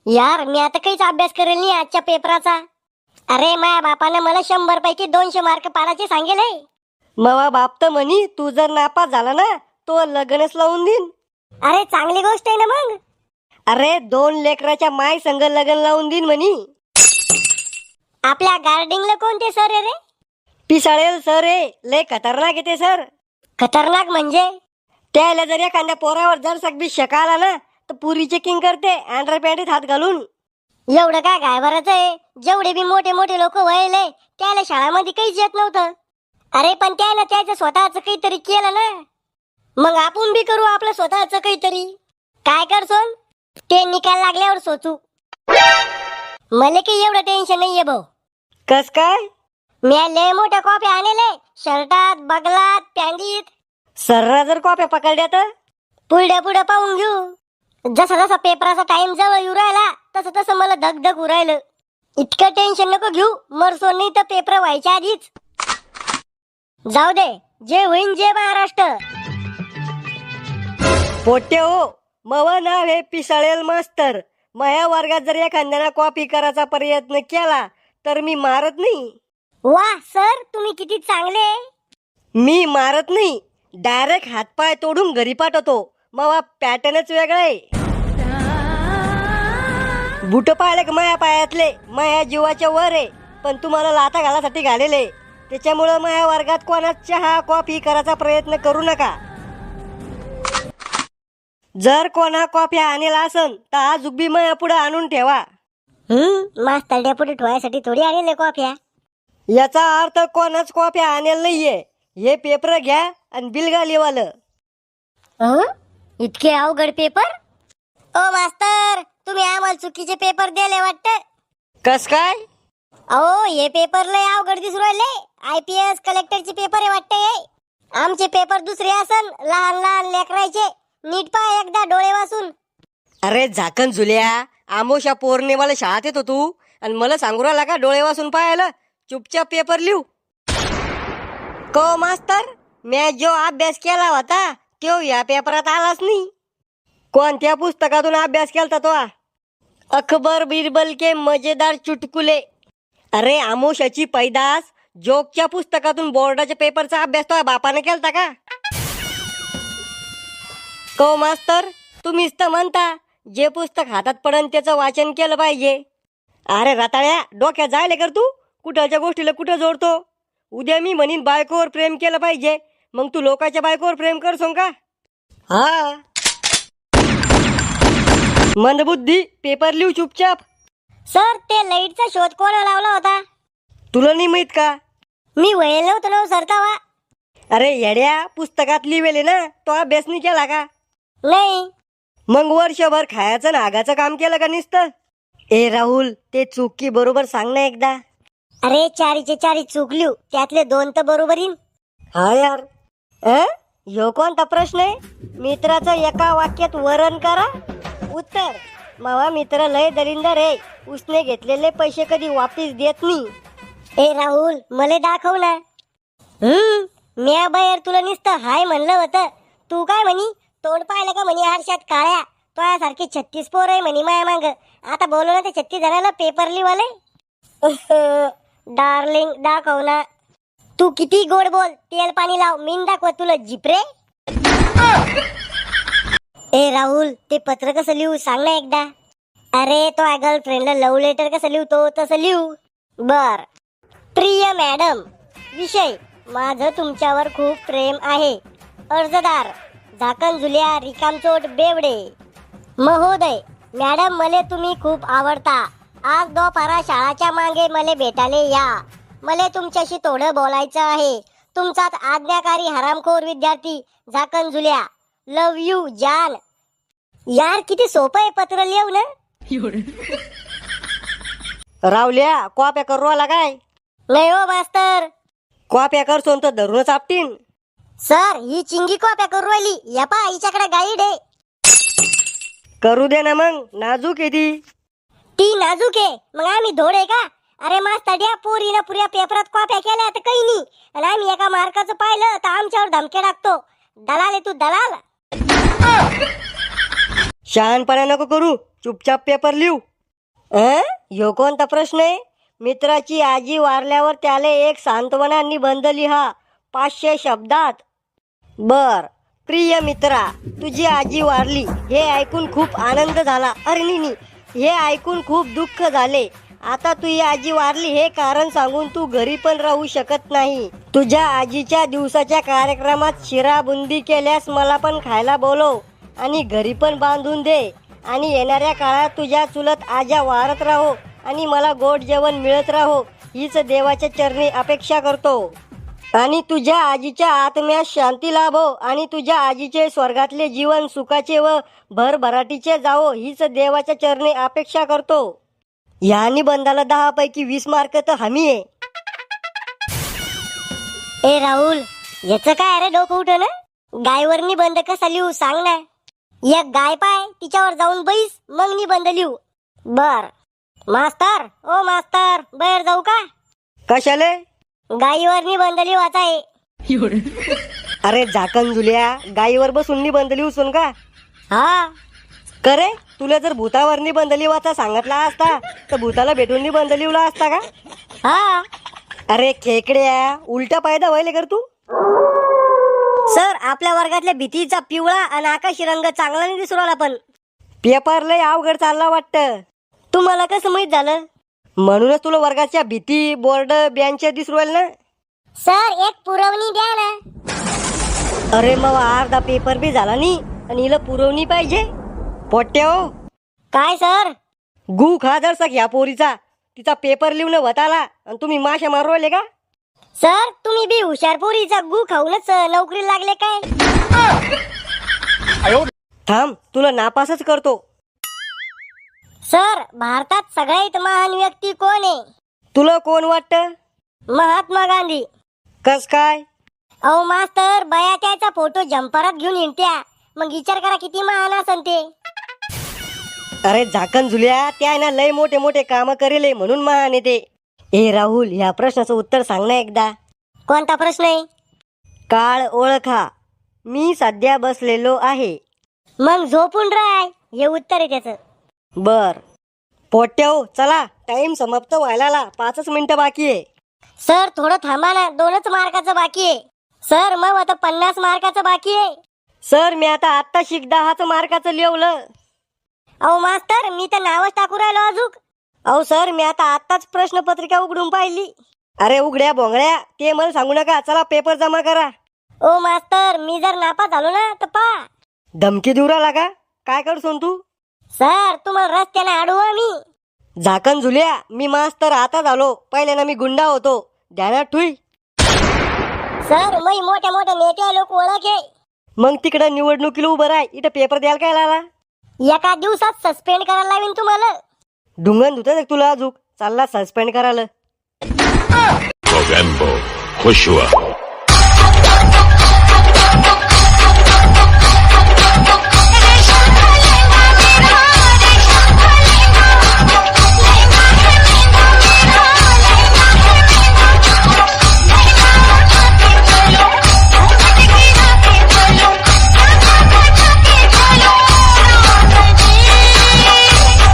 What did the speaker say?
यार मी आता काहीच अभ्यास करेल नाही आजच्या पेपराचा. अरे माझ्या बापानं मला 100 पैकी 200 मार्क पाडायचे सांगेले. मवा बाप तर म्हणी तू जर नापास झाला ना तो लग्नच लावून देईन. अरे चांगली गोष्ट आहे ना मग. अरे 2 लेकराच्या माय संग लग्न लावून देईन म्हणी. आपल्या गार्डिंगला कोणते सर आहे रे? पिसाळेल सर आहे, लय खतरनाक येते सर. खतरनाक म्हणजे? त्याला जर एखाद्या पोरावर जर सगळी शक आला ना तर पुरी चेकिंग करते अंडरपॅन्टीत हात घालून. एवढं काय घाबरायचं आहे? जेवढे बी मोठे मोठे लोक व्हायले त्याला शाळामध्ये काहीच येत नव्हतं. अरे पण त्यानं त्याचं स्वतःच काहीतरी केलं ना, मग आपण बी करू आपलं स्वतःच काहीतरी. काय कर सोन, ते निकाल लागल्यावर सोचू. मला काही एवढं टेन्शन नाहीये भाऊ. कस काय? मी लय मोठ्या कॉप्या आणले शर्टात बगलात पॅन्टीत. सर्रा जर कॉप्या पकडल्या तर पुढे पुढे पाहून घेऊ. जसा जसा पेपराचा टाइम जवळ येऊ राहिला तसं तसं मला धगधग होऊ राहिलं. इतकं टेन्शन नको घेऊ, मरसो नाही तर पेपर व्हायच्या आधीच. जाऊ दे, जे होईन जे महाराष्ट्र. पोट्टे हो, मव नाव हे पिसाळेल मास्तर. माया वर्गात जर एखाद्याला कॉपी करायचा प्रयत्न केला तर मी मारत नाही. वा सर, तुम्ही किती चांगले. मी मारत नाही, डायरेक्ट हातपाय तोडून घरी पाठवतो. मवा पॅटर्नच वेगळा आहे. बुट पाहिले का माया पायातले, माया जीवाच्या वर आहे, पण तुम्हाला लाथा घालासाठी घालेले. त्याच्यामुळं माया वर्गात कोणाच चहा कॉफी करायचा प्रयत्न करू नका. जर कोणा कॉफी आणेल असन तर आज उभी माया पुढे आणून ठेवा. मास्तरड्या पुढे ठेवायसाठी थोडी आणले कॉफ्या. याचा अर्थ कोणाच कॉफी आणेल नाहीये. हे पेपर घ्या आणि बिलगा लिवालं. इतके अवघड पेपर? ओ मास्तर, तुम्ही आम्हाला चुकीचे पेपर दिले वाटतं. कस काय? अहो हे पेपर लय अवघड दिसू राहिले. IPS कलेक्टरचे पेपर आहे वाटते. आमचे पेपर दुसरे असन, लहान लहान लेकरायचे. नीट पाय एकदा डोळे वाचून. अरे झाकण झुल्या, आमोशा पौर्णिमाला शाळेत येतो तू आणि मला सांगू राहिला का डोळे वाचून पाहायला? चुपचाप पेपर लिहू. को मास्तर, मी जो अभ्यास केला होता तो या पेपरात आलाच नाही. कोणत्या पुस्तकातून अभ्यास केलता तो? अकबर बिरबल के मजेदार चुटकुले. अरे आमोशाची पैदास जोकच्या पुस्तकातून बोर्डाच्या पेपरचा अभ्यास तो बापाने केलता का? को मास्तर, तुम्हीच तर म्हणता जे पुस्तक हातात पडन त्याचं वाचन केलं पाहिजे. अरे रताळ्या, डोक्यात जायले कर तू. कुठलच्या गोष्टीला कुठं जोडतो. उद्या मी म्हणीन बायकोवर प्रेम केलं पाहिजे, मग तू लोकांच्या बायकोवर प्रेम करसोन का? हा मंदबुद्धी, पेपर लिहू चुपचाप. सर, ते लाईटचा शोध कोणा लावला होता? तुला नाही माहित का? मी वळेल नव्हतं ना सरतावा. अरे येड्या, पुस्तकात लिहिलेले ना, तो अभ्यास नाही केला का? नाही. मग वर्षभर खायचं नागाचं काम केलं का नुसतं? ए राहुल, ते चुकी बरोबर सांग ना एकदा. अरे चारीचे चारी चुकल्यू, त्यातले 2 तर बरोबर येईन. हा यार, ह्यो कोणता प्रश्न आहे? मित्राचं एका वाक्यात वर्णन करा. उत्तर: मावा मित्र लय दलिंदर आहे, उसने घेतलेले पैसे कधी वापिस देत नाही. ए राहुल, मला दाखव ना. म्या बाहेर तुला नुसतं हाय म्हणलं होतं. तू काय म्हणी? तोंड पाहिलं का म्हणी आरशात काळ्या? तो यासारखे 36 पोर आहे म्हणी माया मांग. आता बोलू ना ते 36 जणांना पेपर लिवाले. डार्लिंग दाखव ना. तू किती गोड बोल, तेल पाणी लाव, मीन दाखव तुला जिपरे. ए राहुल, ते पत्र कसं लिहू सांग ना एकदा. अरे तो गर्लफ्रेंडला लव्ह लेटर कसं लिहतो तसं लिहू. बर. प्रिय मॅडम, विषय: माझं तुमच्यावर खूप प्रेम आहे. अर्जदार: झाकण झुल्या रिकामचोट बेवडे. महोदय, मॅडम मले तुम्ही खूप आवडता. आज दोपारा शाळाच्या मागे मले भेटाले या. मले तुमच्याशी थोडं बोलायचं आहे. तुमचाच आज्ञाकारी हरामखोर विद्यार्थी झाकण झुल्या. लव यू जान. यार किती सोपं आहे पत्र लिहू ना. रावल्या, कॉप्या करू आला काय? नाही हो मास्तर. कॉप्या करसोन तर धरूनच आपटीन. सर, ही चिंगी कॉप्या करू राहिली. या पा हिच्याकडे गाईड आहे. करू दे ना मग, नाजूक आहे ती. ती नाजूक आहे मग आम्ही धोड आहे का? अरे मास्तड्या, पोरीनं पुऱ्या पेपरात कॉप्या केल्या तर काही नाही, आणि आम्ही एका मार्काचं पाहिलं तर आमच्यावर धमके टाकतो. दलाल आहे तू, दलाल. शहाणपणा नको करू, चुपचाप पेपर लिहू. ह्यो कोणता प्रश्न आहे? मित्राची आजी वारल्यावर त्याला एक सांत्वना निबंध लिहा 500 शब्दात. बर. प्रिय मित्रा, तुझी आजी वारली हे ऐकून खूप आनंद झाला. अरे नाही, हे ऐकून खूप दुःख झाले. आता तुझी आजी वारली हे कारण सांगून तू घरी पण राहू शकत नाही. तुझ्या आजीच्या दिवसाच्या कार्यक्रमात शिरा बुंदी केल्यास मला पण खायला बोलव आणि घरी पण बांधून दे. आणि येणाऱ्या काळात तुझ्या चुलत आज्या वारत राहो आणि मला गोड जेवण मिळत राहो हीच देवाच्या चरणी अपेक्षा करतो. आणि तुझ्या आजीच्या आत्म्यास शांती लाभो आणि तुझ्या आजीचे स्वर्गातले जीवन सुखाचे व भरभराटीचे जावो हीच देवाच्या चरणी अपेक्षा करतो. या निबंधाला 10 पैकी 20 मार्क तर हमी आहे. ए राहुल, याचं काय अरे डोकं उठ ना. गायवर निबंध कसा लिहू सांग ना. एक गाय पाय, तिच्यावर जाऊन बैस, मग निबंध लिहू. बर. मास्तर, ओ मास्तर, बाहेर जाऊ का? कशाले? गायीवर निबंध लिहायचा आहे. अरे झाकण झुल्या, गायीवर बसून निबंध लिहून का? हा. करे, तुला जर भूतावर निबंध लिहायचा सांगितला असता तर भूताला भेटून निबंध लिहला असता का? हा. अरे खेकड्या, उलटा फायदा व्हायला कर तू. सर, आपल्या वर्गातल्या भीतीचा पिवळा आणि आकाशी रंग चांगला नाही दिसू राहिला. पण पेपर लय अवघड चालला वाटतं. तुम्हाला कसं माहित झालं? म्हणूनच तुला वर्गाच्या भीती बोर्ड बेंच दिसू राहिले ना. सर, एक पुरवणी द्या ना. अरे मग अर्धा पेपर बी झाला नाही आणि हिला पुरवणी पाहिजे. पोट्या हो. काय सर? गु खा जरसा ह्या पोरीचा. तिचा पेपर लिहून वताला आणि तुम्ही माशा मारू राहिले का? सर, तुम्ही बी हुशार पोरीचा गु खाऊनच नोकरी लागले काय? थांब, तुला नापासच करतो. सर, भारतात सगळ्यात महान व्यक्ती कोण आहे? तुला कोण वाटतं? महात्मा गांधी. कस काय? अहो मास्तर, बया त्याचा फोटो जम्परात घेऊन हिंडत्या. मग विचार करा किती महान असन ते. अरे झाकण झुल्या, त्या ना लय मोठे मोठे काम करेले म्हणून महान येते. ए राहुल, ह्या प्रश्नाचं उत्तर सांग ना एकदा. कोणता प्रश्न आहे? काळ ओळखा. मी सध्या बसलेलो आहे. मग झोपून राय, हे उत्तर आहे त्याचं. बर. पोट्याव, चला, टाइम समाप्त व्हायला 5 मिनिटं बाकी आहे. सर, थोडं थांबा ना, 2च मार्काचं बाकी आहे. सर, मग आता 50 मार्काचं बाकी आहे. सर, मी आता शिक 10 मार्काचं लिहवलं. अहो मास्तर, मी तर नावच टाकू राहिलो अजूक. अहो सर, मी आताच प्रश्नपत्रिका उघडून पाहिली. अरे उघड्या भोंगड्या, ते मला सांगू नका. चला पेपर जमा करा. ओ मास्तर, मी जर नापास झालो ना तर पा. धमकी देऊ राहिला का? काय करसून तू? सर, तुम्हाला रस्त्याने अडवू मी. झाकण झुल्या, मी मास्तर आता झालो. पहिल्यानं मी गुंडा होतो. ध्यानात ठुई. सर, मी मोठ्या मोठ्या नेते लोक ओळखे. मग तिकडं निवडणुकीला उभं राह. इथं पेपर द्यायला काय लागला? एका दिवसात सस्पेंड करायला लावीन तुम्हाला. ढुंगण धुत तुला अजूक चालला सस्पेंड करायला. खुश हुआ.